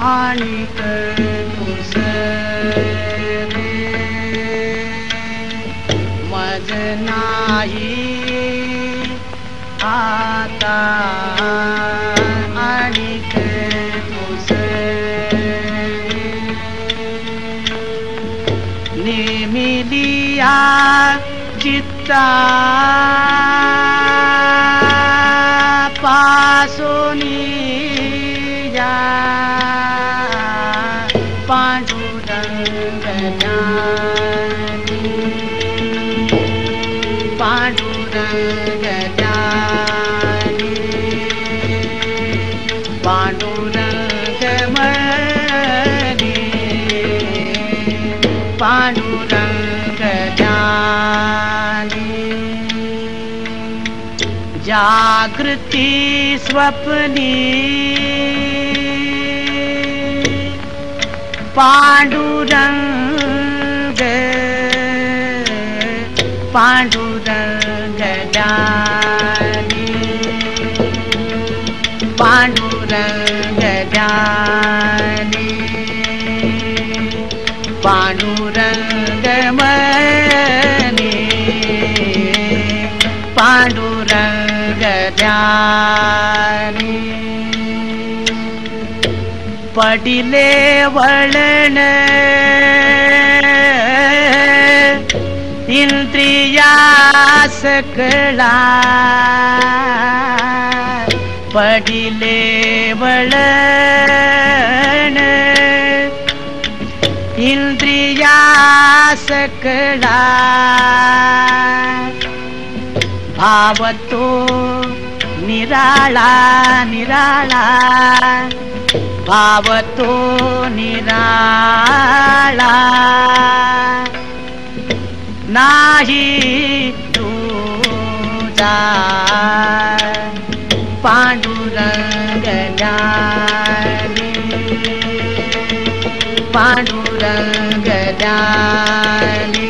आणि दुसरे मज नाही आता आणि नेमिलिया चित्ता पासोनिया पांडुरंग ज्ञानी पांडुरंग ज्ञानी पांडुरंग मनी पांडुरंग ज्ञानी जागृती स्वप्नी पांडुरंग पांडुरंग ज्ञानी पांडुरंग ज्ञानी पांडुरंग मनी पांडुरंग ज्ञानी पडिले वळण इंद्रिया सकळा पडिले वळण इंद्रिया सकळा भावतो निराळा निराळा भावतो निराळा नाही तुझा पांडुरंग ज्ञानी पांडुरंग ज्ञानी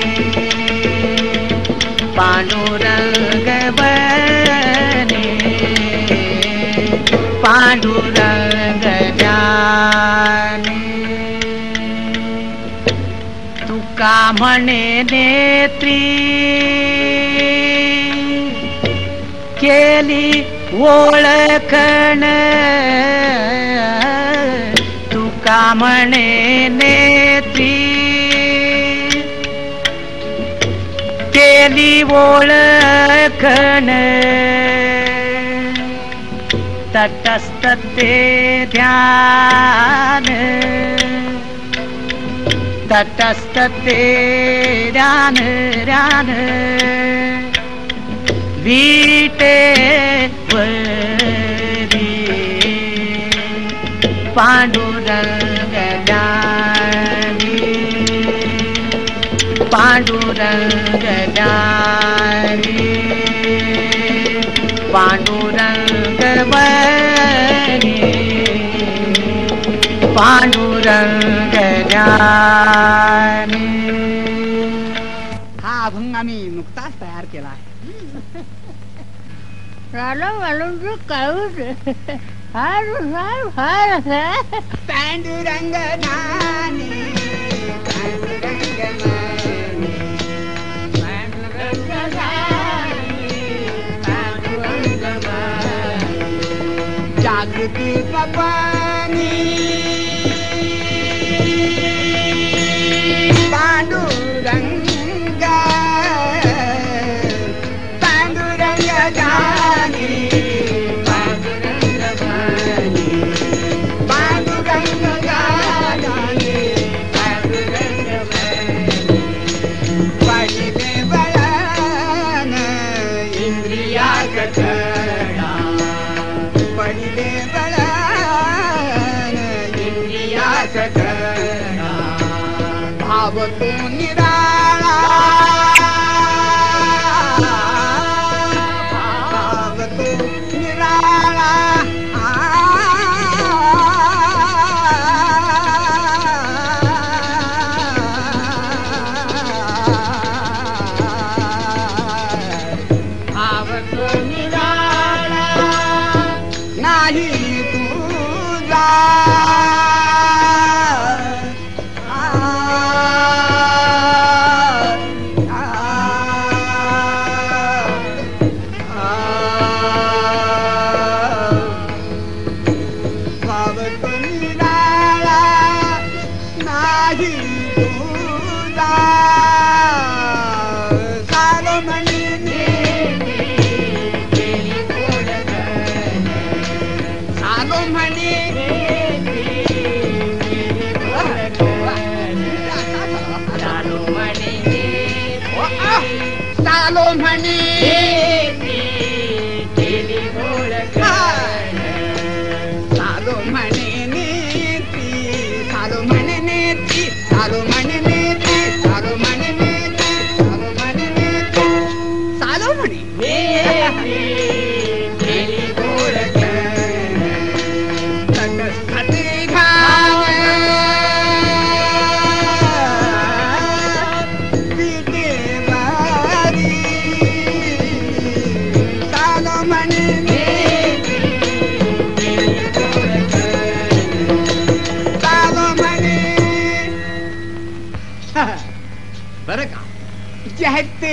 पांडुरंग बने पांडुरंग ज्ञानी तुका म्हणे नेत्री केली ओळखण तुका म्हणे नेत्री केली ओळखण तटस्थ ते ध्यान तटस्थ ते ध्यान ध्यान विटे वरी पांडुरंग ज्ञानी पांडुरंग ज्ञानी पांडुरंग बनी पांडुरंग ज्ञानी. हा अभंग आम्ही नुकताच तयार केला आहे. पांडुरंग ज्ञानी पांडुरंग मनी पांडुरंग ज्ञानी पांडुरंग मनी जागृती पपानी पांडुरंग पांडुरंग ज्ञानी पांडुरंग मनी पांडुरंग ज्ञानी पांडुरंग मनी पडिले वळण इंद्रिया सकळा पडिले वळण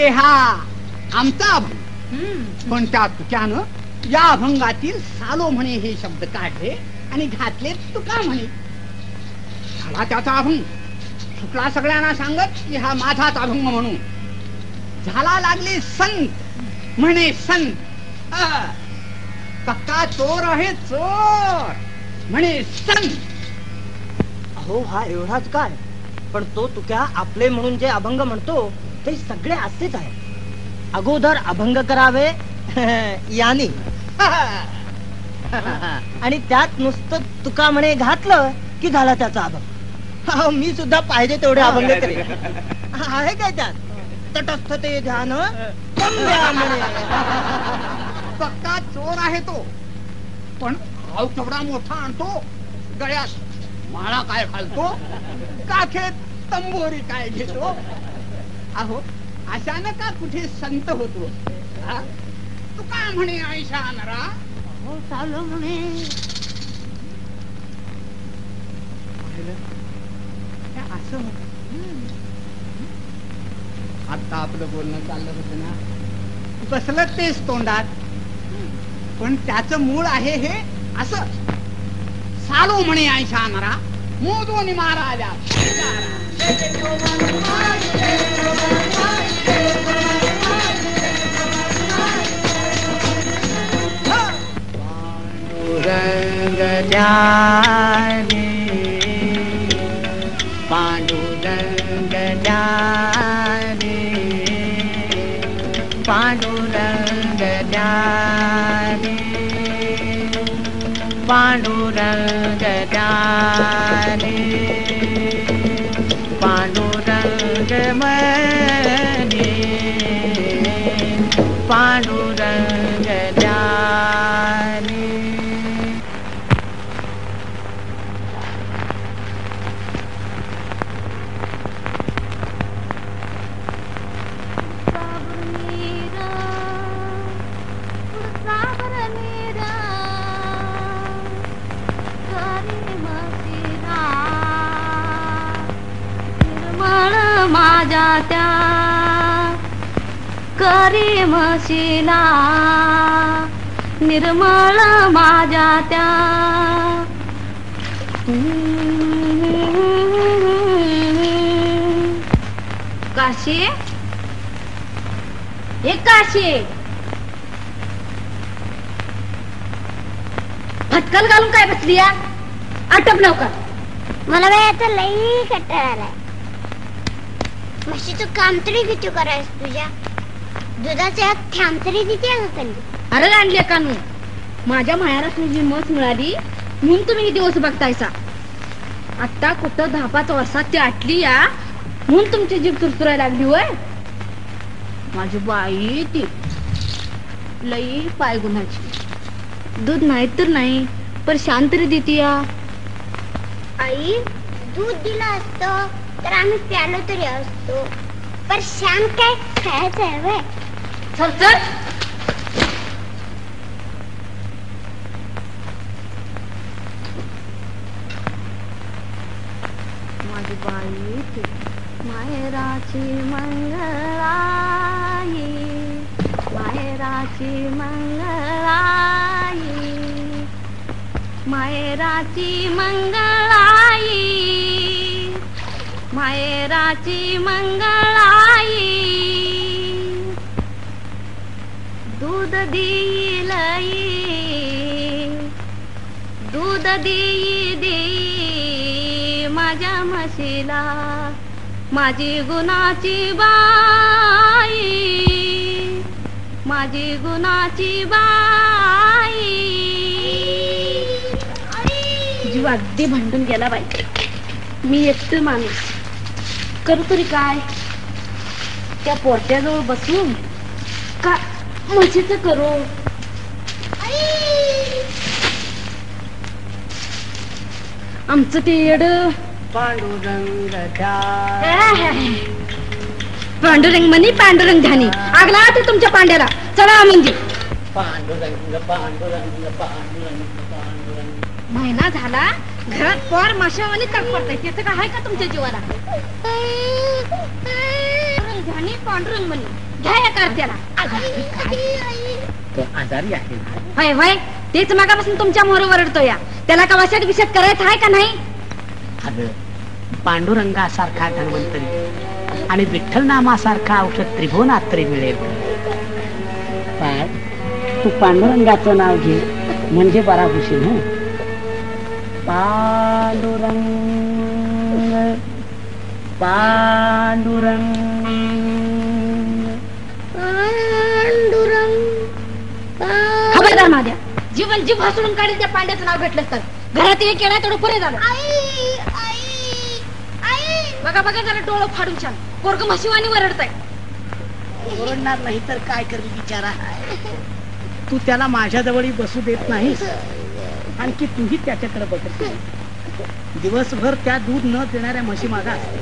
म्हणजे हा आमचा अभंग. पण त्या तुक्यानं या अभंगातील सालो म्हणे हे शब्द काढले आणि घातले तुका म्हणे. झाला त्याचा अभंग. शुक्ला सगळ्यांना सांगत की हा माझाच अभंग म्हणून. झाला लागले संत म्हणे संत. पक्का चोर आहे चोर म्हणे संत. अहो हा एवढाच काय, पण तो तुक्या आपले म्हणून जे अभंग म्हणतो ते सगळे असेच आहे. अगोदर अभंग करावे यानी आणि त्यात नुसतं तुका म्हणे घातलं की झाला त्याचा अभंग. मी सुद्धा पाहिजे तेवढे अभंग करेन. आहे काय त्यात तटस्थ ते ध्यान म्हणे. पक्का चोर आहे तो, पण भाव केवढा मोठा आणतो. गळ्यात माळा काय घालतो, काखेत तंबोरी काय घेतो. अहो अशानं का कुठे संत होतो. तू का म्हणे आयशा नरा चालू म्हणे. असं होत. आता आपलं बोलणं चाललं होतं ना, बसलं तेच तोंडात, पण त्याचं मूळ आहे हे असं. सालो म्हणे आयशा नरा मोदोनी मारा आल्या. पांडुरंग जाने पांडुरंग जाने पांडुरंग जाने पांडुरंग जाने पांडुरंग मने पांडुरंग जाने. माझ्या त्या करी म्हशीला निर्मळ माझ्या त्या. काशी एक काशी फटकल घालून काय बसली या. आटप नव्हता. मला वेळाचा लई कंटाळा आलाय. म्हशीचं काम तरी किती करायस तुझ्या. दुधाचा थांब तरी देते का कधी. अरे आणली कानू, माझ्या माहेरातून जी मस मिळाली म्हणून तुम्ही दिवस बघतायसा. आता कुठं 10-5 वर्षात ती आटली या म्हणून तुमची जीभ चुरचुरायला लागली होय. माझी बाई ती लई पाय गुणाची. दूध नाही तर नाही पण शांत तरी देते या. आई दूध दिलं असतं तर आम्ही प्यालो तरी असतो, पण शांत काय खायचं आहे व्हय. चल चल. माझी बाई माहेराची मंगळाई माहेराची मंगळाई माहेराची मंगळाई माहेराची मंगळाई. दूध देईल दूध देई माझ्या म्हशीला माझी गुणाची बाई माझी गुणाची बाई. जीव अगदी भांडून गेला बाई. मी एकटं माणूस करू तरी काय. त्या पोरट्याजवळ बसून का म्हशीचं करू. आमचं ते येड पांडुरंग पांडुरंग म्हणी पांडुरंग ध्यानी. आगला ते तुमच्या पांड्याला. चला म्हणजे पांडुरंग पांडुरंग पांडुरंग पांडुरंग. महिना झाला घरात पोर माशावानी तक पडताय. त्याचं काय आहे का तुमच्या जीवाला. ध्यानी पांडुरंग म्हणी घ्या या कार्त्याला. तो आजारी आहे ना. होय होय, तेच मागापासून तुमच्या मोहर वरडतो या. त्याला का वशात विषात करायचं आहे का नाही? अगं, पांडुरंगासारखा धन्वंतरी आणि विठ्ठल नामासारखा औषध त्रिभुवनात तरी मिळेल. काय तू पांडुरंगाचं नाव घे म्हणजे बरा होशील. हो, पांडुरंग पांडुरंग खबरदार माझ्या, जीवन जीव हसडून काढेल त्या पांड्याचं नाव घेतलं तर. घरात एक केला तेवढं पुरे झालं. बघा बघा जरा डोळं फाडून छान पोरग म्हशीवानी वरडताय. ओरडणार नाही तर काय करेल बिचारा. तू त्याला माझ्या जवळ बसू देत नाहीस, आणखी तूही त्याच्याकडे बघत नाही. दिवसभर त्या दूध न देणाऱ्या म्हशी मागा असते.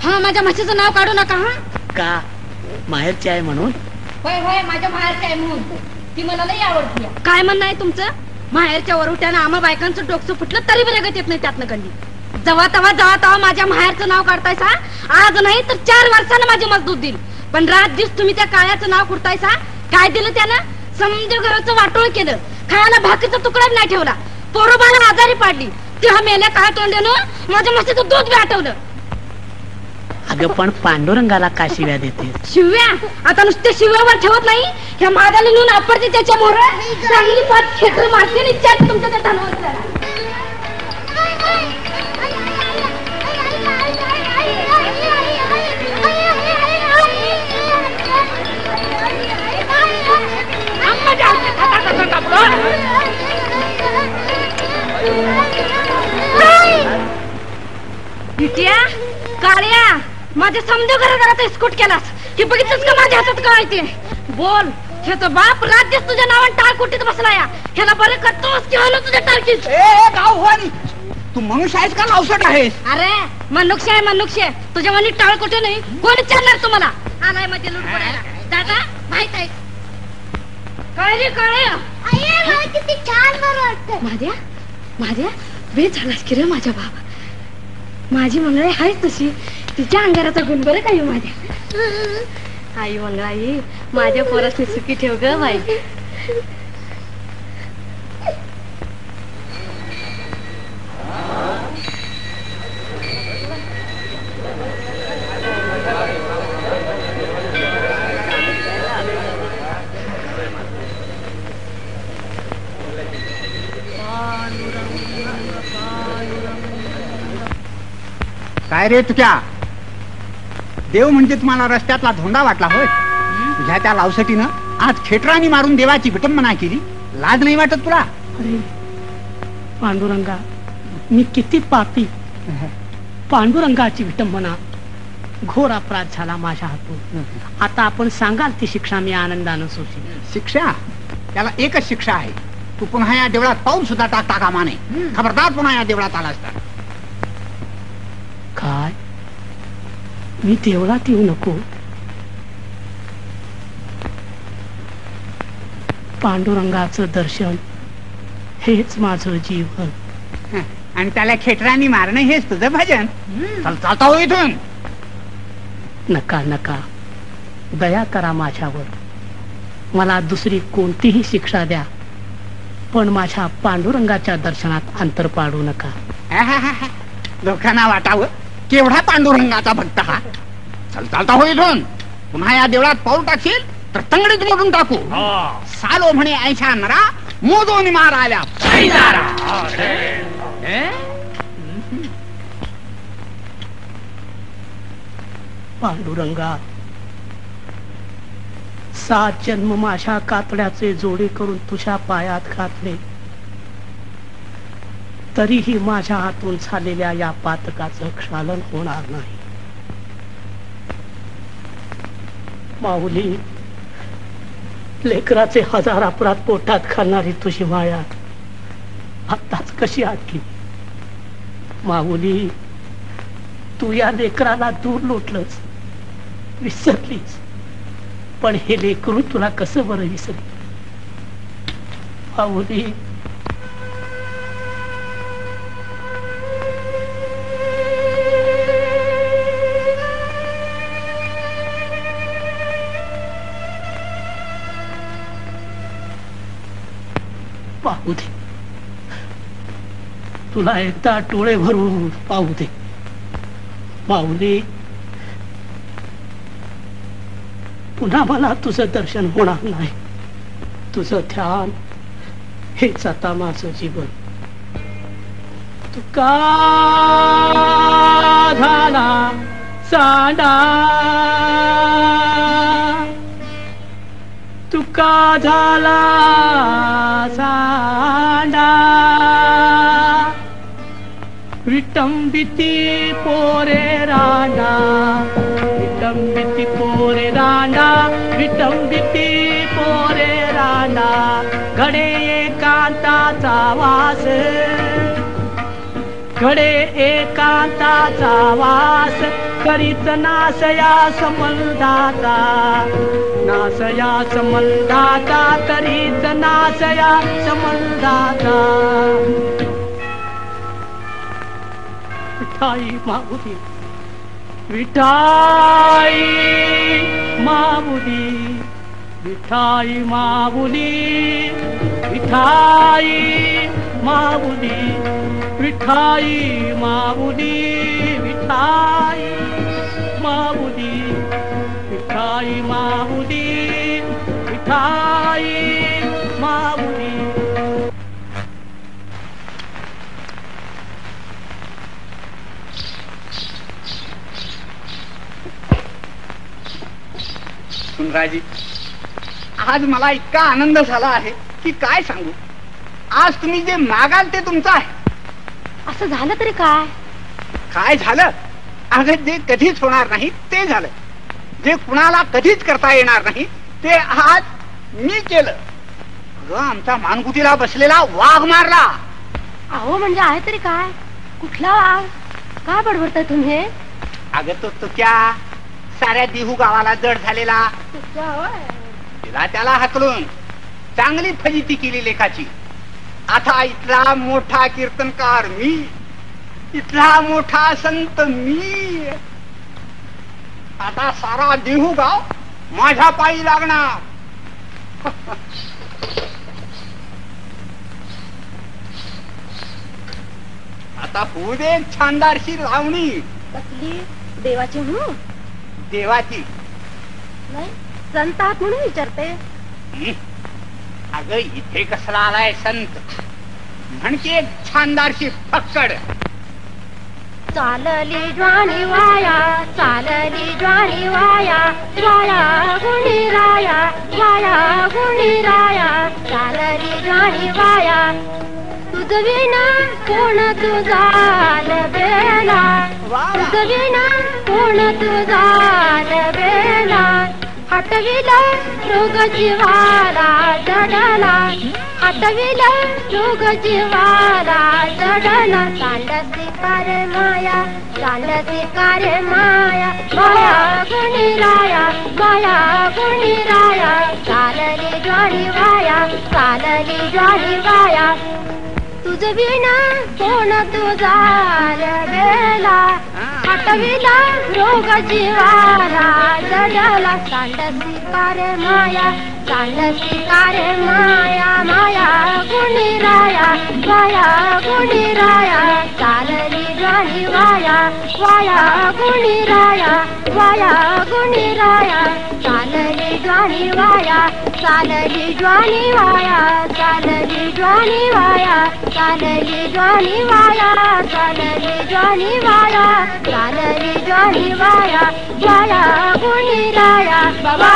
हा, माझ्या म्हशीचं नाव काढू नका. हा का माहेरची आहे म्हणून? होय होय, माझ्या माहेरची आहे म्हणून. ती मला लई आवडती. काय म्हणणं आहे तुमचं? माहेरच्या वरुट्यानं आम्हा बायकांचं डोकं फुटलं तरी बरगत येत नाही त्यातनं कधी. जवा तवा माझ्या माहेरचं नाव काढतायसा. आज नाही तर 4 वर्षानं माझी मजदूत देईल. पण रात दिवस तुम्ही त्या काळ्याचं नाव कुठतायसा. काय दिलं त्यानं? समजा घराचं वाटोळ केलं. खायला भाकरीचा तुकडा नाही ठेवला. पोरोबाला आजारी पाडली. तेव्हा मेल्या काय तोंड्यानं माझ्या म्हशीचं दूध बी आटवलं. अगं, पण पांडुरंगाला का शिव्या देते? शिव्या? आता नुसते शिव्यावर ठेवत नाही. ह्या मादाला नेऊन आपडते त्याच्या मोहर. चांगली पाच खेटर मारते आणि चाट तुमच्या त्या धनवंतराला. बिटिया, काळ्या, माझ्या समजा घरात इस्कूट केलास. हे बघितलंस का माझ्या हातात काय ते? बोल, ह्याचा बाप राज्य तुझ्या नावाने टाळकुटीत बसलाय. ह्याला बरं करतोस की हलो तुझ्या टाळकीत? गाववानी, तू मनुष्य आहेस का लावसट आहेस? अरे मनुष्य आहे, मनुष्य. तुझ्या मनी टाळकुटे नाही. कोण विचारणार तुम्हाला? आलाय मध्ये लूट पडायला. दादा माहित आहे काय रे काळ्या? किती छान बरं माझ्या माझ्या बेत झालास की रे माझ्या बाबा. माझी मंगळाई आहेच तशी. तिच्या अंगाराचा गुण बरं काही माझ्या. आई मंगळाई, माझ्या पोरासनी सुखी ठेव ग बाई. काय रे तुझ्या देव म्हणजे तुम्हाला रस्त्यातला धोंडा वाटला होय? तुझ्या त्या लावसटीनं आज खेटरानी मारून देवाची विटंबना केली. लाज नाही वाटत तुला? अरे पांडुरंगा, मी किती पापी. पांडुरंगाची विटंबना, घोर अपराध झाला माझ्या हातून. आता आपण सांगाल ती शिक्षा मी आनंदानं सोसीन. शिक्षा? त्याला एकच शिक्षा आहे. तू पुन्हा या देवळात पाऊल सुद्धा टाकता कामा नये. खबरदार पुन्हा या देवळात आलास तर. काय? मी देवळात येऊ नको? पांडुरंगाचं दर्शन हेच माझं जीवन. आणि त्याला खेटरानी मारणं हेच तुझं भजन. चल चालता हो इथून. नका नका, दया करा माझ्यावर. मला दुसरी कोणतीही शिक्षा द्या, पण माझ्या पांडुरंगाच्या दर्शनात अंतर पाडू नका. लोकांना वाटावं केवढा पांडुरंगाचा भक्त हा. चल चालता हो इथून. पुन्हा या देवळात पाऊल टाकशील तर तंगडीत मोडून टाकू. सालो म्हणे 80 नरा मोदोनी मार आल्या. पांडुरंगा, 7 जन्म माझ्या कातड्याचे जोडे करून तुझ्या पायात घातले, तरीही माझ्या हातून झालेल्या या पातकाचं क्षालन होणार नाही. माऊली, लेकराचे 1000 अपराध पोटात घालणारी तुझी माया आत्ताच कशी आटली. माऊली, तू या लेकराला दूर लोटलंस, विसरलीस, पण हे लेकरू तुला कसं बरं विसरली. माऊली, पाहू दे, तुला एकदा डोळे भरून पाहू दे. माऊली, पुन्हा मला तुझं दर्शन होणार नाही. तुझं ध्यान हेच आता माझं जीवन. तुका झाला सांडा, तुका झाला सांडा, विटंबिती पोरे रांडा, विटंबिती पोरे रांडा, विटंबिती पोरे रांडा. घडे एकांताचा वास, घडे एकांताचा वास, करीत नासया समंधाचा, नासया समंधाचा, करीत नासया समंधाचा. विठाई माऊली, विठाई माऊली, विठाई माऊली, विठाई माऊली, विठाई माऊली, विठाई माऊली, विठाई माऊली, विठाई माऊली. सुंदराजी, आज मला इतका आनंद झाला आहे की काय सांगू. आज तुम्ही जे मागाल ते तुमचं आहे. असं झालं तरी काय? काय झालं? अगं, जे कधीच होणार नाही ते झालं. जे कुणाला कधीच करता येणार नाही ते आज मी केलं. अगं, आमचा मानकुटीला बसलेला वाघ मारला. अहो, म्हणजे आहे तरी काय? कुठला वाघ? काय बडबडताय तुम्ही? अगं, तो तुक्या साऱ्या देहू गावाला जड झालेला. तिला त्याला हाकलून चांगली फजिती केली लेखाची. आता इथला मोठा कीर्तनकार मी, इथला मोठा संत मी. आता सारा देहू गाव माझ्या पायी लागणार. आता होऊ दे छानदारशी लावणी. कसली? देवाची म्हणून? देवाची नाही, संत आहात म्हणून विचारते. अगं, इथे कसला आलाय संत? म्हणकी एक छानदारशी फक्कड. चालली ज्वानी वाया, चालली ज्वानी वाया, वाया गुणी राया, वाया गुणी राया, चालली ज्वानी वाया. तुझ विना कोण तुझा बेला, तुझ विना कोण तुझा बेला. हटविला रोग जीवाला जडला, हटविला रोग जीवाला जडला. सांडसी कारे माया, सांडसी कारे माया, माया गुणी राया, माया गुणी राया. चालली ज्वानी वाया, चालली ज्वानी वाया. तुझ विना कोण तुझा बेला, हटविला रोग जीवाला जडला. सांडसी कारे माया, सांडसी कारे माया, माया गुणी राया, माया गुणी राया. चालली ज्वानी वाया, वाया गुणी राया, वाया गुणी राया. चालली ज्वानी वाया, चालली ज्वानी वाया, चालली ज्वानी वाया, चालली ज्वानी वाया, चालली ज्वानी वाया, चालली ज्वानी वाया, वाया गुणी राया. बाबा,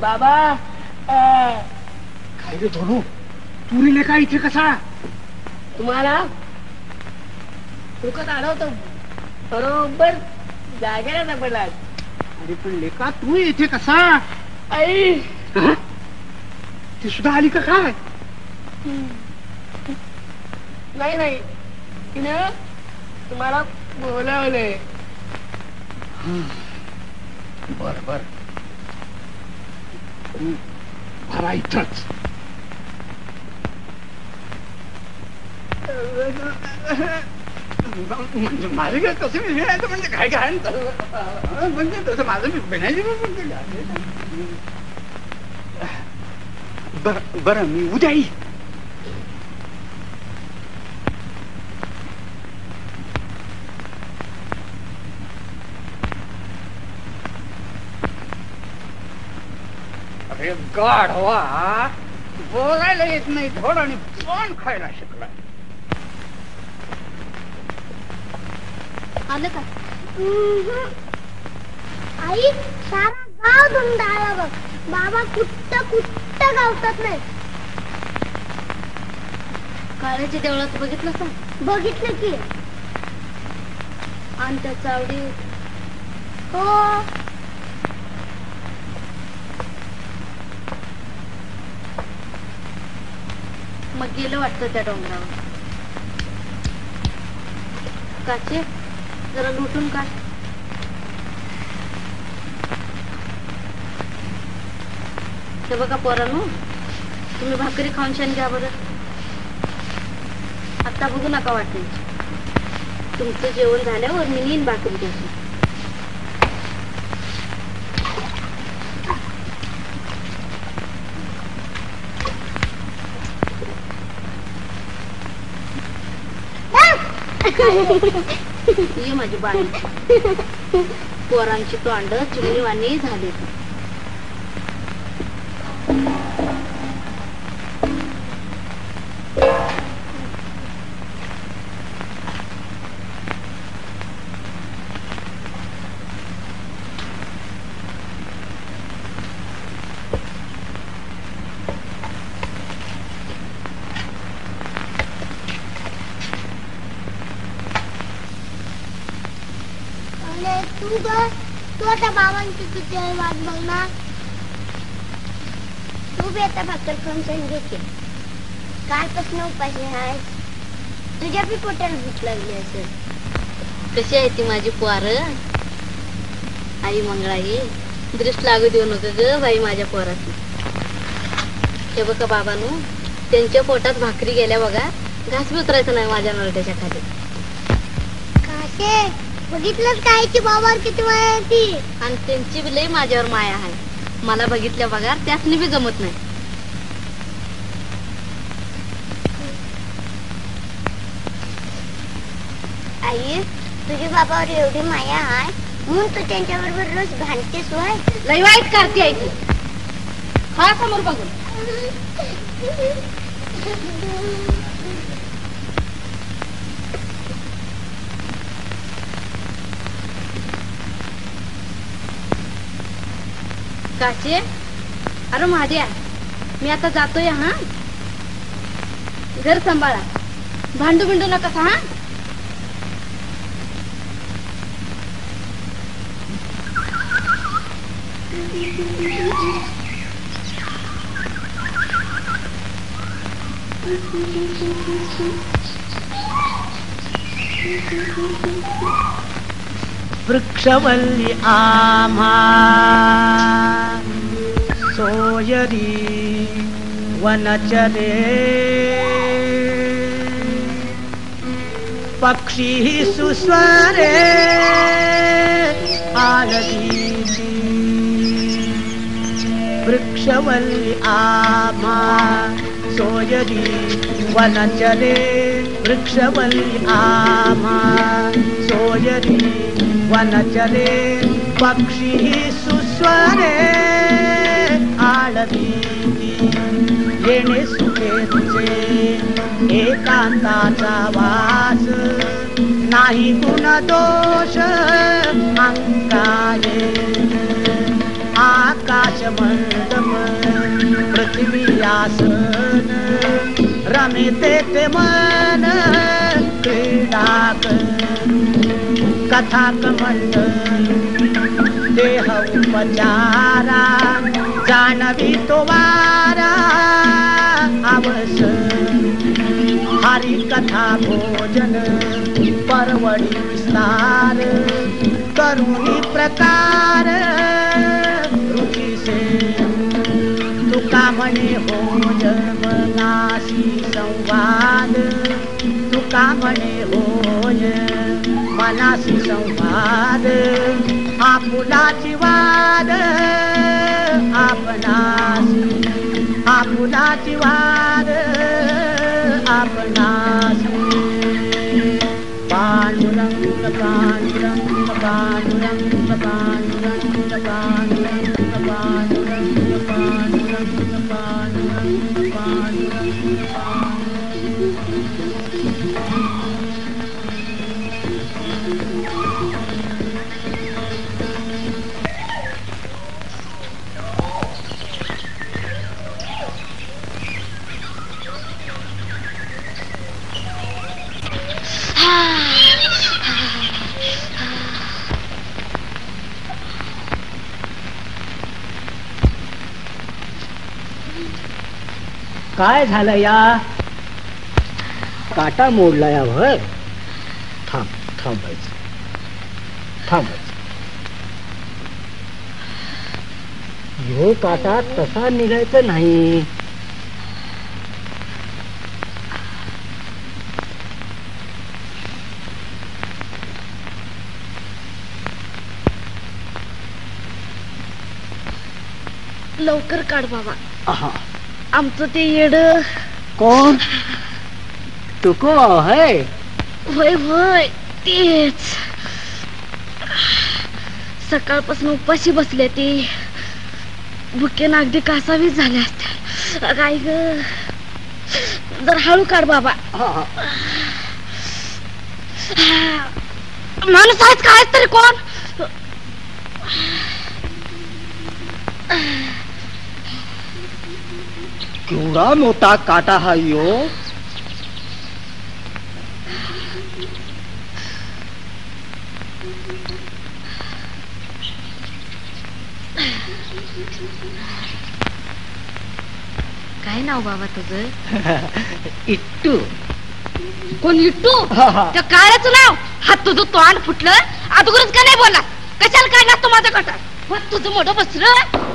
बाबा, काय रे धोनू, तू रे लेका इथे कसा? तुम्हाला दुखत आढळतो बरोबर जागेला सापडला. अरे पण लेका, तू इथे कसा? आई, ती सुद्धा आली का काय? नाही नाही, तिनं तुम्हाला बोलावले. बर बर, मला इथंच. म्हणजे माझे काय कसं विषयाचं, म्हणजे काय काय म्हणजे तसं माझं विणायची बरं मी उद्या येईल. अरे गाढवा, बोलायला येत नाही धड आणि पण खायला शिकला. आलं का? आई सारा गाव धुंडाळा बघ. बाबा कुठं गावतात नाही. काळ्याच्या देवळात बघितलं का? बघितलं की. आणि त्या चावडी. हो मग गेलं वाटतं त्या डोंगरावर. काचे जरा लुटून काढ. हे बघा पोरांनो, तुम्ही भाकरी खाऊन शान घ्या बरं. आता बघू नका वाटते. तुमचं जेवण झाल्यावर मी नीन भाकरी घ्यायची. ये माझी बाई. पोरांची तोंड चिमणीवाणी झाली. तू आता बाबांची तुझी वाट बघणार. तू बी आता भाकर खाऊन घेते. कालपासून उपाशी आहेस. तुझ्या बी पोटाला भूक लागली असेल. कशी आहे ती माझी पोर? आई मंगळाई, दृष्ट लागू देऊ नका ग बाई माझ्या पोराची. हे बघा बाबांनो, त्यांच्या पोटात भाकरी गेल्या बघा. घास बी उतरायचं नाही माझ्या नरड्याच्या खाली. काशे बघितलं काय की बाबावर किती माया आहे ती. आणि त्यांची बी लई माझ्यावर माया आहे. मला बघितल्या बघा त्यासनी बी जमत नाही. आई तुझ्या बाबावर एवढी माया आहे म्हणून तू त्यांच्या बरोबर रोज भांडतेस होय. लई वाईट करते आहे ती. हा समोर बघून. काचे, अरे महाद्या, मी आता जातोय. हा घर सांभाळा. भांडू बिंडू नका. हा वृक्षवल्ली आम्हा सोयरी वनचरे पक्षी सुस्वरे आलदीती. वृक्षवल्ली आम्हा सोयरी वनचरे वृक्षवल्ली आम्हा सोयरी वनचरे पक्षी सुस्वरे आळवीती. येणे सुखे तुझे एकांताचा वास नाही गुण दोष अंगाये. आकाश मंडप पृथ्वी आसन रमिते ते मन क्रीडा कथा कमंडल देह उपचारा जानवी तो वारा आवस. हरि कथा भोजन परवडी विस्तार करुणी प्रकार रुचि से. तुका म्हणे हो जन्मनाशी संवाद. तुका म्हणे होय मनासी संवाद. आपुलाची वाद आपणासी मुलाची वार आपणास पांडुरंग पांडुरंग पांडुरंग पांडुरंग पांडुरंग पांडुरंग पांडुरंग पांडुरंग काय झालं या काटा मोडला या भर थांबायचं ह्यो काटा तसा निघायचा नाही. लवकर काढ बाबा. आहा. आमचं ते येड. कोण तुको है? होय होय तेच. सकाळपासून उपाशी बसले ते. भुकेन अगदी कासावीस झाल्या असत्या. काय ग जर हळू काढ बाबा. माणूस आहेच काय तरी कोण? केवढा मोठा काटा हा यो. काय नाव बाबा तुझं? इट्टू. कोण इट्टू? त्या काळ्याचं नाव. हात तुझं तोंड फुटलं. अगोदरच का नाही बोलला? कशाला काढला तू माझा काटा? तुझं मोठं बसलं.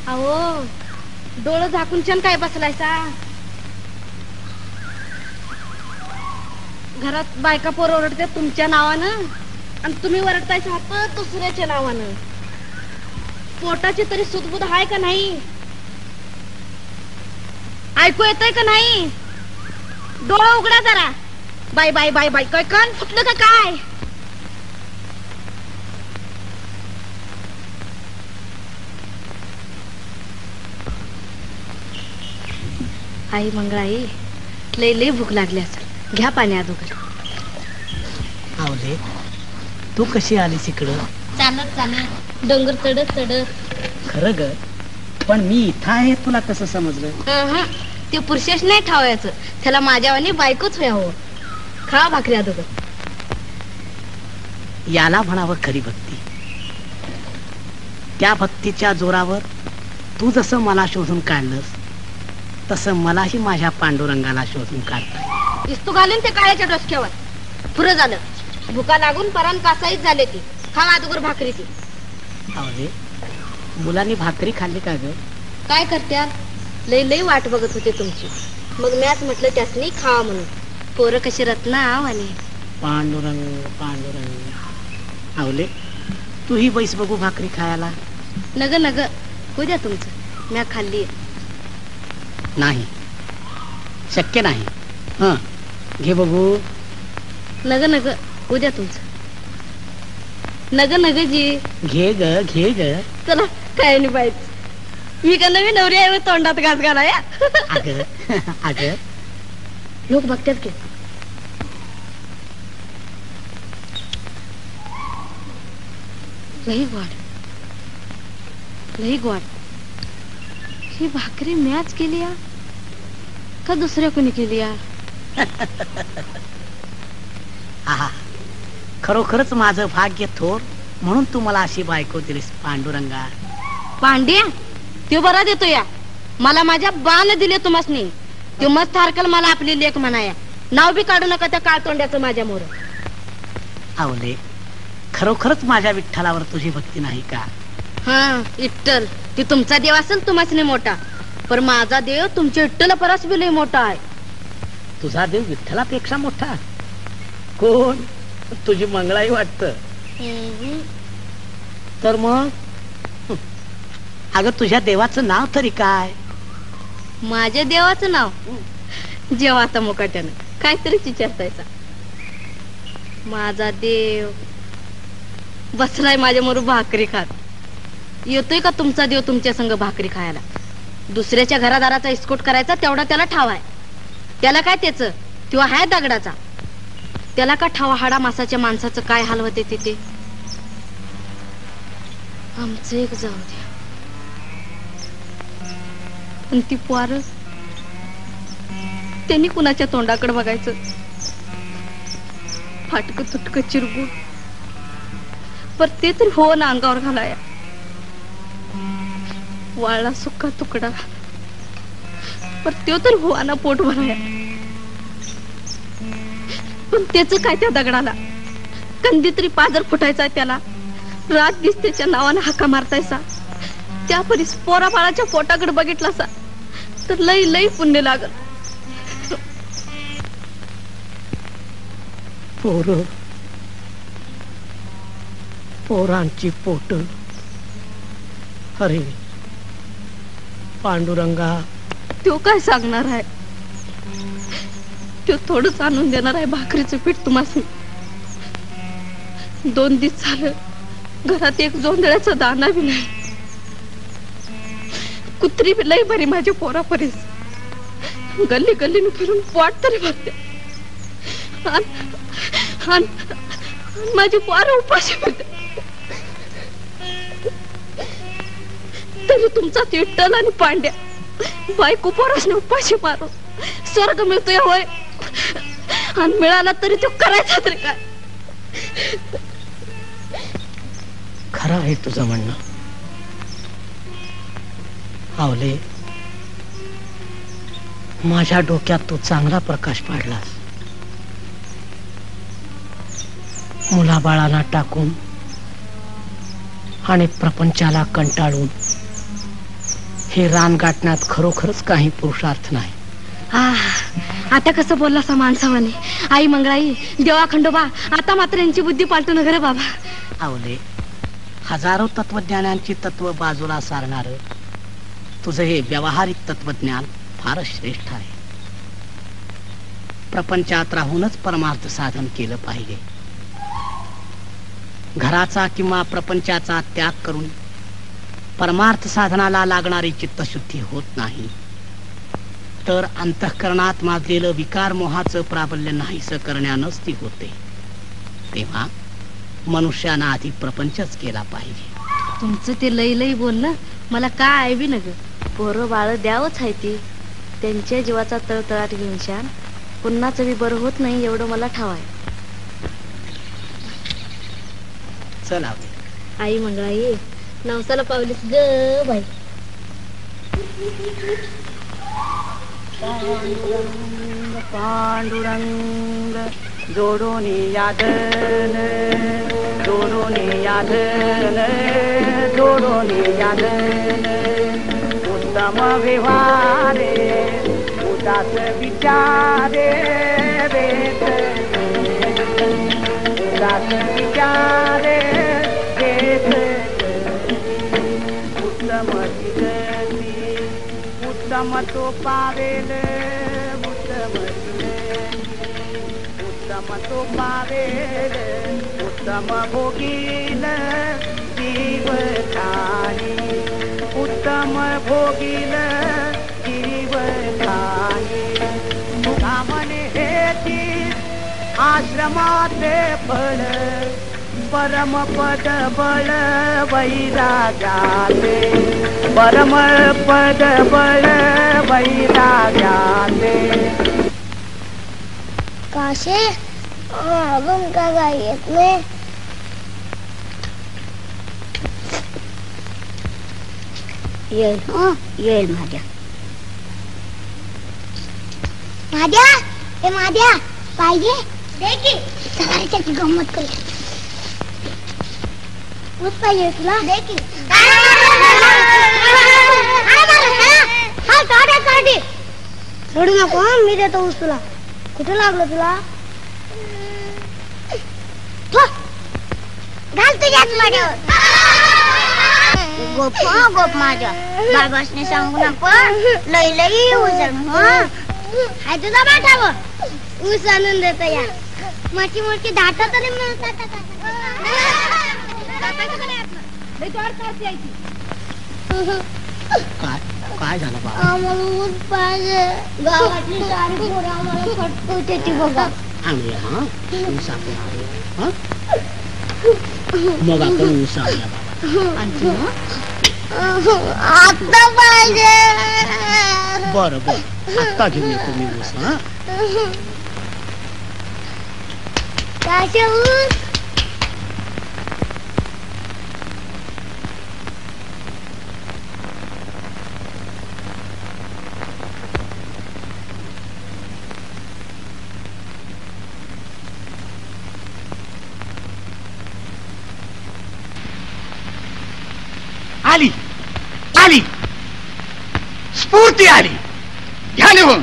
अहो डोळं झाकून छान काय बसलायचा? घरात बायका पोर ओरडते तुमच्या नावानं आणि तुम्ही ओरडतायचा हात दुसऱ्याच्या नावानं. पोटाची तरी सुदबुद आहे का नाही? ऐकू येतंय का नाही? डोळं उघडा जरा. Bye bye bye bye. काय कान फुटलं का काय? आई मंगळाई लय लय भूक लागली असेल. घ्या पाणी अगोदर. आवले तू कशी आलीस इकडं? चालत चालत डोंगर चढत चढत. खरं ग पण मी इथं आहे तुला कसं समजलं? ते पुरुषेश नाही ठावायचं. त्याला माझ्यावानी बायकोच व्हावं. खा भाकरी अगोदर. याला म्हणावं खरी भक्ती. त्या भक्तीच्या जोरावर तू जसं मला शोधून काढलंस तसं मलाही माझ्या पांडुरंगाला शोधून काढता. इस्तू घालून ते काळ्याच्या डोसक्यावर. पुरं झालं. भुका लागून परान कासाईच झाले ती. खा अगोदर भाकरी ती. आवले मुलांनी भाकरी खाल्ली का ग? काय करत्या? लय लय वाट बघत होते तुमची. मग मॅच म्हटलं त्यासनी खावा म्हणून. पोरं कशी रत्ना आणि पांडुरंग पांडुरंग. आवले तू ही बैस बघू भाकरी खायला. नग नग होऊ द्या तुमचं. म्या खाल्ली. नाही शक्य नाही. हं घे बघू. नग नग होऊ द्या तुमचं. नग नग जी. घे ग घे ग. चला काय नाही पाहिजे. मी का नवी नवरी आहे तोंडात घास घाला या. अगं अगं लोक बघतात की. लई गोड लई गोड. ही भाकरी मॅच केली या का दुसऱ्या कोणी केली या? आहा खरोखरच माझं भाग्य थोर म्हणून तू मला अशी बायको दिलीस पांडुरंगा. पांड्या तो बरा देतो या. मला माझ्या बाण दिले तुम्हासनी. तो मस्त हरकल मला आपली लेख म्हणाया. नाव बी काढू नका त्या काळतोंड्याचं माझ्या मोर. आवले, खरोखरच माझ्या विठ्ठलावर तुझी भक्ती नाही का? हा विठ्ठल ती तुमचा देव असेल तुम्हासनी मोठा, पण माझा देव तुमच्या विठ्ठल परस बी लय मोठा आहे. तुझा देव विठ्ठलापेक्षा मोठा कोण? तुझी मंगळाई वाटत. तर मग अगं तुझ्या देवाचं नाव तरी काय? माझ्या देवाचं नाव जेवाचा मुकाट्यानं काहीतरी विचारतायचा. माझा देव बसलाय माझ्या मोर भाकरी खात. येतोय का तुमचा देव तुमच्या संग भाकरी खायला? दुसऱ्याच्या घरादाराचा इस्कोट करायचा तेवढा त्याला ठाव आहे. त्याला काय त्याच किंवा हाय दगडाचा. त्याला का ठावा हाडा मासाच्या माणसाचं काय हाल होते तिथे. आमचं एक जाऊ द्या. आणि ती पोर त्यांनी कुणाच्या तोंडाकडे बघायचं. फाटक तुटक चिरगुट पर ते तरी हो ना अंगावर घालाया. वाळला सुका तुकडा पर तो तरी हो ना पोट भराया. पण त्याच काय त्या दगडाला कंदी तरी पाजर फुटायचा त्याला. रात दिसतेच्या नावानं हाका मारतायचा. त्या परीस पोरा बाळाच्या पोटाकडे बघितलासा तर लई लई पुण्य लागल. पोरांची पोट. अरे पांडुरंगा, तो काय सांगणार आहे? तो थोडंच आणून देणार आहे भाकरीचं पीठ तुम्हाला. 2 दिवस झालं घरात एक जोंधळ्याचा दाना बी नाही. कुत्री बी लई बरी माझ्या पोरापरीस. गल्ली गल्लीने फिरून पोट तरी भरते. माझी पोर उपाशी होते. तरी तुमचा विठ्ठल आणि पांड्या बायको पोरासने उपाशी मारो स्वर्ग मिळतोय होय. आणि मिळाला तरी तो करायचा तरी काय? खरं आहे तुझं म्हणणं. आवले, माझ्या डोक्यात तू चांगला प्रकाश पाडलास. मुलाबाळाला टाकून आणि प्रपंचाला कंटाळून हे रान गाठण्यात खरोखरच काही पुरुषार्थ नाही. आता कसं बोलला माणसावाने. आई मंगळाई, देवा खंडोबा, आता मात्र यांची बुद्धी पालटू न रे बाबा. आवले, हजारो तत्वज्ञानांची तत्व बाजूला सारणार तुझं हे व्यावहारिक तत्वज्ञान फारच श्रेष्ठ आहे. प्रपंचात राहूनच परमार्थ साधन केलं पाहिजे. घराचा किंवा प्रपंचाचा त्याग करून परमार्थ साधनाला लागणारी चित्तशुद्धी होत नाही तर अंतःकरणात माजलेलं विकार मोहाचं प्राबल्य नाहीसं करण्यानंच ती होते. तेव्हा मनुष्यानं आधी प्रपंचच केला पाहिजे. तुमचं ते लई लई बोलणं मला काय बी न ग. पोरं बाळ द्यावच आहे ती. त्यांच्या जीवाचा तळतळाट घेऊन शान पुन्हाच बी बरं होत नाही एवढं मला ठाव आहे. चला आई मंगळाई, नवसाला पावलीस ग बाई. पांडुरंग पांडुरंग जोडून यादन जोडून यादन जोडून यादन. उत्तम व्यवहारे उदास विचारे वेद उदास विचारे वेद. उत्तम चिगती उत्तम तो पावेल उत्तम उत्तम तो पावेल. उत्तम भोगील जीवधानी उत्तम भोगील जीवधानी. तुका म्हणे हेती आश्रमाचे फळ परम पद बळ वैराग्याचे परम पद बळ वैराग्याचे. काशे अजून का काय येत नाही? येईल हो येईल माझ्या माझ्या हे माझ्या पाहिजे दे की चला रे त्याची गंमत करूया ऊस पाहिजे तुला दे की सोडू नको मी देतो ऊस तुला कुठे लागलं तुला घाल तुझ्याच माझ्यावर गोप गोप माझ्या बाबासने सांगू नको लई लई उजळ हाय तुझा बाठाव ऊस आणून देत या मोठी मोठी दाट तरी मिळतात काय झालं बाबा आम्हाला ऊस पाहिजे गावातली सारी पोरं आम्हाला फटकवते ती बघा आणूया हा ऊस आपण आणूया हा मग आपण ऊस आणूया बाबा आणखी आता पाहिजे बरं बरं आत्ता घेऊन येतो मी ऊस हा कसे ऊस आली आली स्फूर्ती आली घ्या लिहून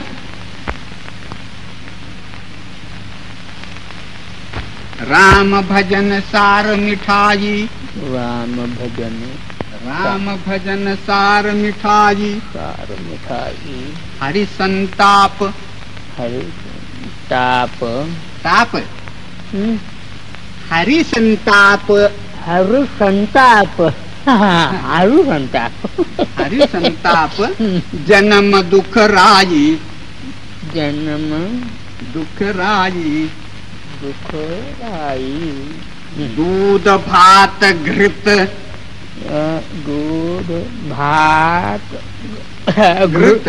राम भजन सार मिठाई राम भजन सार मिठाई हरि संताप हरि ताप ताप हरि संताप हरु संताप हरु संताप हरि संताप जन्म दुख राई जन्म दुख राई दुख राई दूध भात घृत दूध भात घृत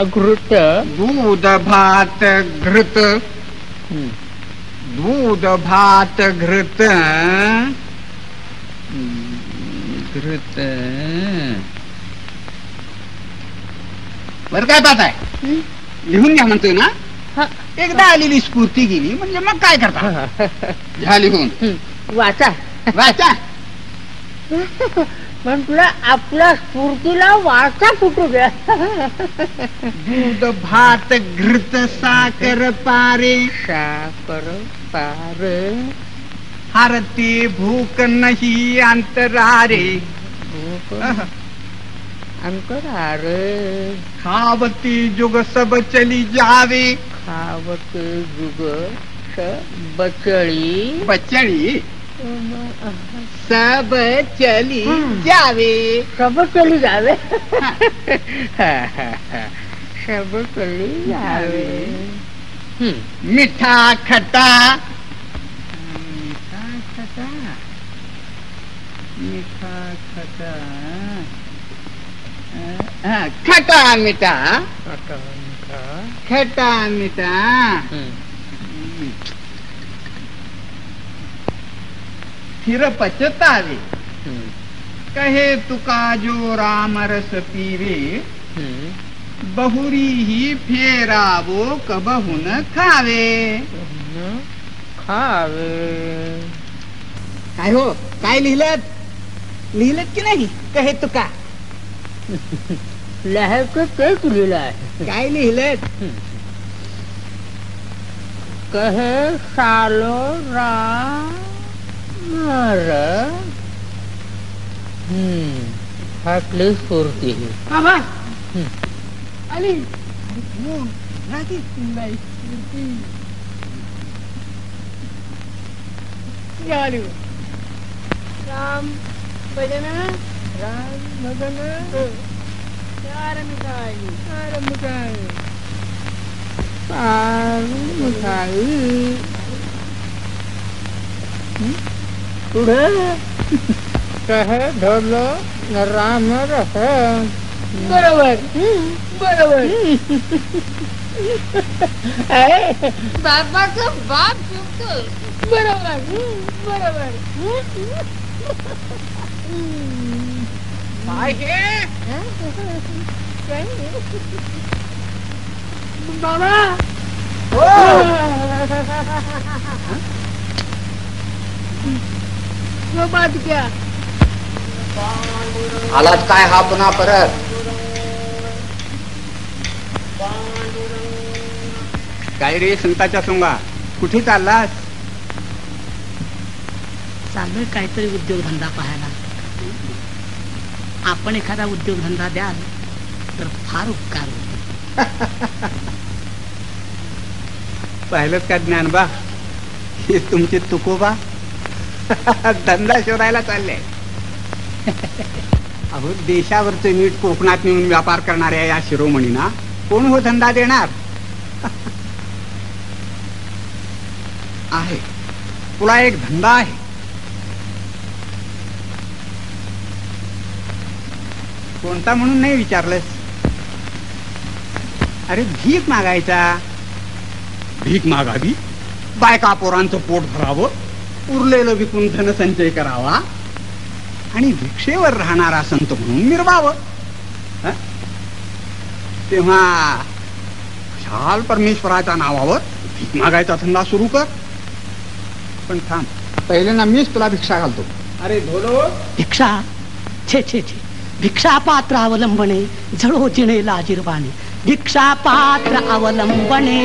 घृत दूध भात घृत दूध भात घृत घृत बर काय पाहत आहे लिहून घ्या म्हणतोय ना एकदा आलेली स्फूर्ती गेली म्हणजे मग काय करता घ्या लिहून वाचा वाचा पण तुला आपल्या स्फूर्तीला वाचा कुठे द्या दूध भात घृत साखर पारे साखर पार हरती भूक नाही अंतरारे भूक अंतरार खावती जुग सब चली जावे खावते जुग बचळी बचड़ी सब चली जावे सब चली जावे सब चली जावे मीठा खटा मीठा खटा खटा मीठा खटा मीठा फिर पचतावे कहे तुका जो राम रस पीवे बहुरी ही फेरावो कबहुन खावे खावे काय हो काय लिहिलत लिहिलत की नाही कहे तुका लहर तेच लिहिलं आहे काय लिहिलत कहे सालो राम फाटली स्फूर्ती आली राम भजन राम भजन चार मिठाई पुढे कहे ढोलो राम रस बरोबर बरोबर बापाचं बाप चुकतो बरोबर बरोबर काय हे? बाबा हो. आलाच काय हा पुन्हा परत? काय रे संताच्या सोंगा, कुठे चाललास? चाललोय काहीतरी उद्योगधंदा पाहायला. आपण एखादा उद्योगधंदा द्याल तर फार उपकार होतो. पाहिलंच का ज्ञानबा, हे तुमचे तुकोबा धंदा शोधायला चालले. अहो, देशावरचे मीठ कोकणात नेऊन व्यापार करणाऱ्या या शिरोमणींना कोण हो धंदा देणार? आहे, तुला एक धंदा आहे. कोणता म्हणून नाही विचारलंस? अरे भीक मागायचा. भीक मागावी, बायका पोरांचं पोट भरावं, उरलेलं विकून धनसंचय करावा आणि भिक्षेवर राहणारा संत म्हणून मिरवावं. तेव्हा शाल परमेश्वराच्या नावावर भीक मागायचा धंदा सुरू कर. पण थांब, पहिले ना मीच तुला भिक्षा घालतो. अरे धोलो, भिक्षा छे छे छे, भिक्षा पात्र अवलंबने जळो जिणे लाजिरवाणे. भिक्षा पात्र अवलंबने,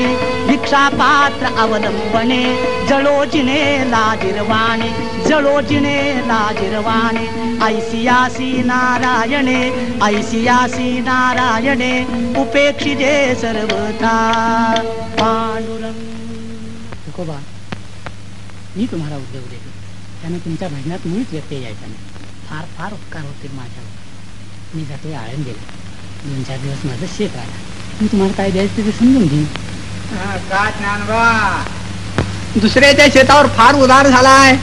भिक्षा पात्र अवलंबने जळो जिणे लाजिरवाणे, जळो जिणे लाजिरवाणे. ऐसियासी नारायणे, ऐसियासी नारायणे उपेक्षिजे सर्वथा पांडुरंग. तुकोबा, मी तुम्हाला उद्योग देतो, त्याने तुमच्या भजनात मुळीच व्यत्यय यायचा नाही. फार फार उपकार होतील माझ्यावर. मी जातोय आळंदीला, 2-4 दिवस माझं शेत राहिला. मी तुम्हाला काय द्यायचं ते समजून घेईन. का ज्ञानबा, दुसऱ्याच्या शेतावर फार उदार झालाय.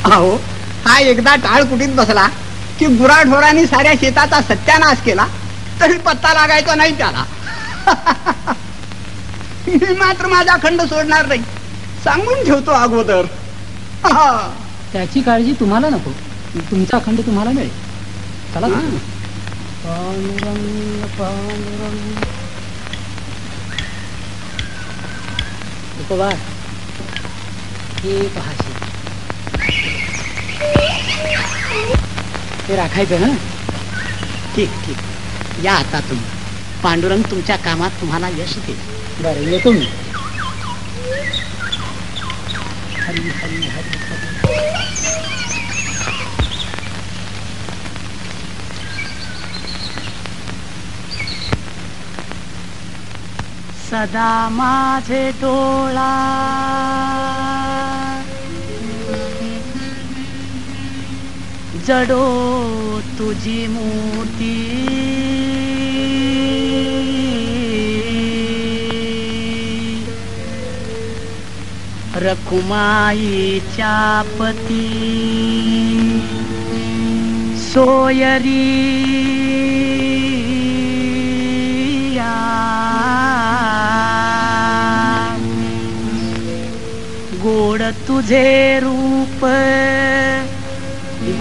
अहो, हा एकदा टाळ कुटीत बसला की गुराढोरांनी साऱ्या शेताचा सत्यानाश केला तरी पत्ता लागायचा नाही त्याला. मी मात्र माझा खंड सोडणार नाही, सांगून ठेवतो अगोदर. त्याची काळजी तुम्हाला नको, तुमचा खंड तुम्हाला मिळेल. चला पांडुरंग पांडुरंग. तुकोबा, हे पहाशी ते राखायचं ना. ठीक ठीक, या आता तुम्ही. पांडुरंग तुमच्या कामात तुम्हाला यश देईल. बरं, येतो मी. हरी हरी हरी हरी. सदा माझे डोळा जडो तुझी मूर्ती. रखुमाईच्या पती सोयरी गोड तुझे रूप,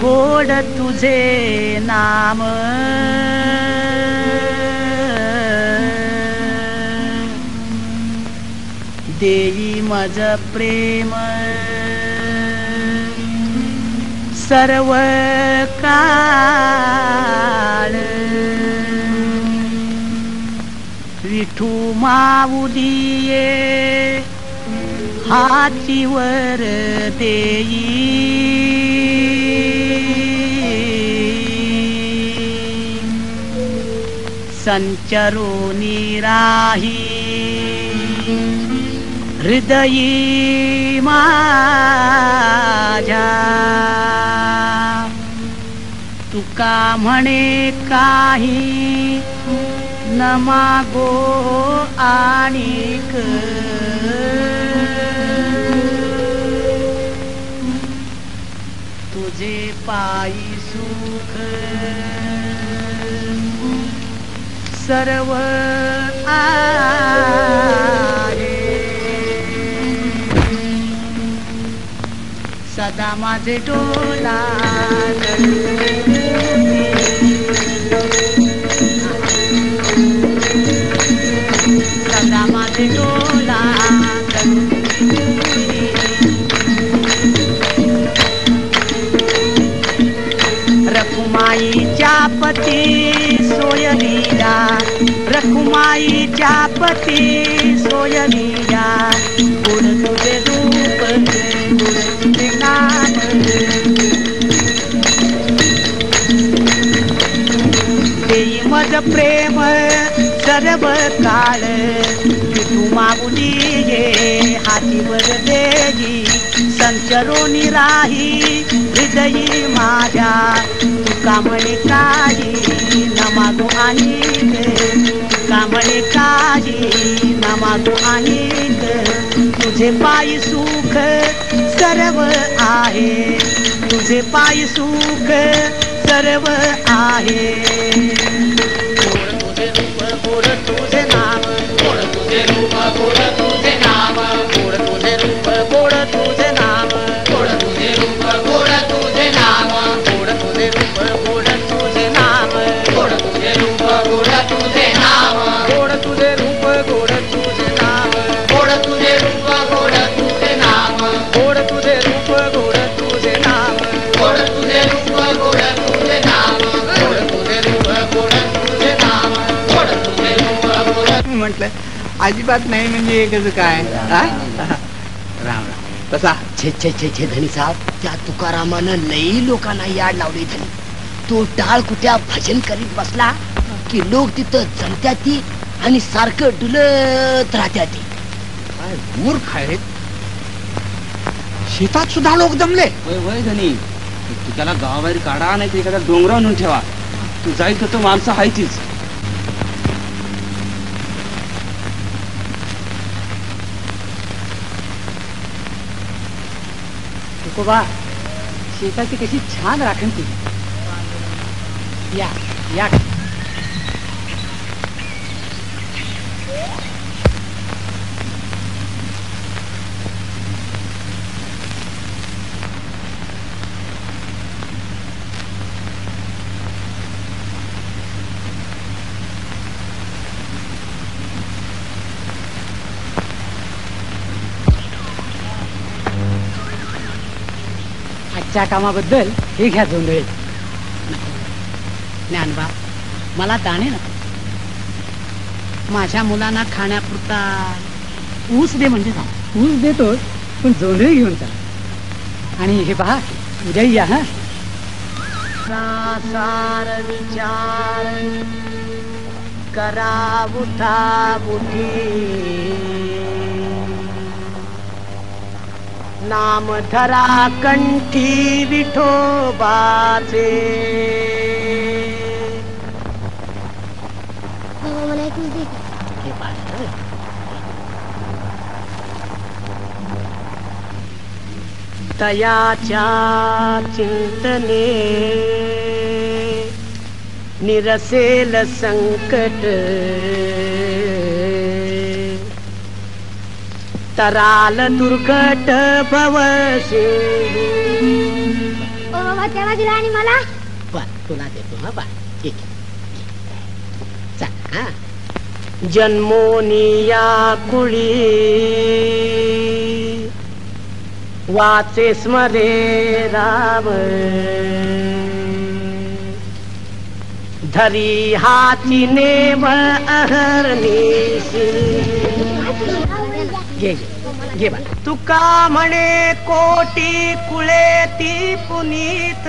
गोड तुझे नाम. देई मज प्रेम सर्व काळ. विठू माऊलिये हातीवर देई. संचरोनी राही हृदयी माझ्या. तुका म्हणे काही न मागो आणिक. तुझे पायी सुख सर्व आहे. सदा माझे डोला रखुमाईच्या पती सोयरिया, रखुमाईच्या पती सोयरिया, गोड तुझे रूप गोड तुझे नाम, देई मज प्रेम सर्व काळ, की तू मागुली ये हातीवर देई, संचरोनी राही हृदयी माझ्या, तुका म्हणे काही न मागू आणीक, तुका म्हणे काही न मागू आणीक, तुझे पायी सुख सर्व आहे, तुझे पायी सुख सर्व आहे, गोड तुझे रूप गोड तुझे नाम, गोड तुझे रूप गोड तुझे नाम, गोड तुझे रूप गोड तुझे नाम, गोड तुझे रूप गोड तुझे नाम, गोड तुझे रूप गोड तुझे नाम, गोड तुझे रूप गोड तुझे नाम, गोड तुझे रूप गोड तुझे नाम, गोड तुझे रूप गोड तुझे नाम, गोड तुझे रूप गोड तुझे नाम, गोड तुझे रूप गोड तुझे नाम, गोड तुझे रूप गोड तुझे नाम, गोड तुझे रूप गोड. म्हटलं अजिबात नाही म्हणजे एकच काय. राम राम. तसा छे छे छे छे धनी साहेब, त्या तुकारामानं लई लोकांना याड लावली धनी. तो टाळ कुठ्या भजन करीत बसला की लोक तिथं जमत्या ती आणि सारखं डुलत राहत्या ती. काय मूर्ख आहेत. शेतात सुद्धा लोक जमले. वय वय धनी, तू त्याला गावाबाहेर काढा, नाही तर एखाद्या डोंगरावर नेऊन ठेवा. तू जाईल तर तो माणसं हायचीच. तुकोबा, शेताची कशी छान राखण केली. या या आजच्या कामाबद्दल हे घ्या जोंधळे. ज्ञानबा, मला दाणे नको. माझ्या मुलांना खाण्यापुरता ऊस दे म्हणजे जा. ऊस देतो, पण जोंधळे घेऊन जा. आणि हे पहा, उद्या या. हा सार विचार करा उठा उठी, नाम धरा कंठी विठोबाचे. मला एक दे. तयाच्या चिंतने निरसेल संकट, तराल दुर्घट भवशे. ओ बाबा, त्याला दिला आणि मला तुला देतो. हा बा, ठीक आहे. जन्मोनिया कुळी वाचे स्मरे राम, धरी हाची नेम अहर्निशी. घे घे बा. तुका म्हणे कोटी कुळे ती पुनीत,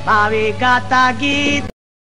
भावे गाता गीत.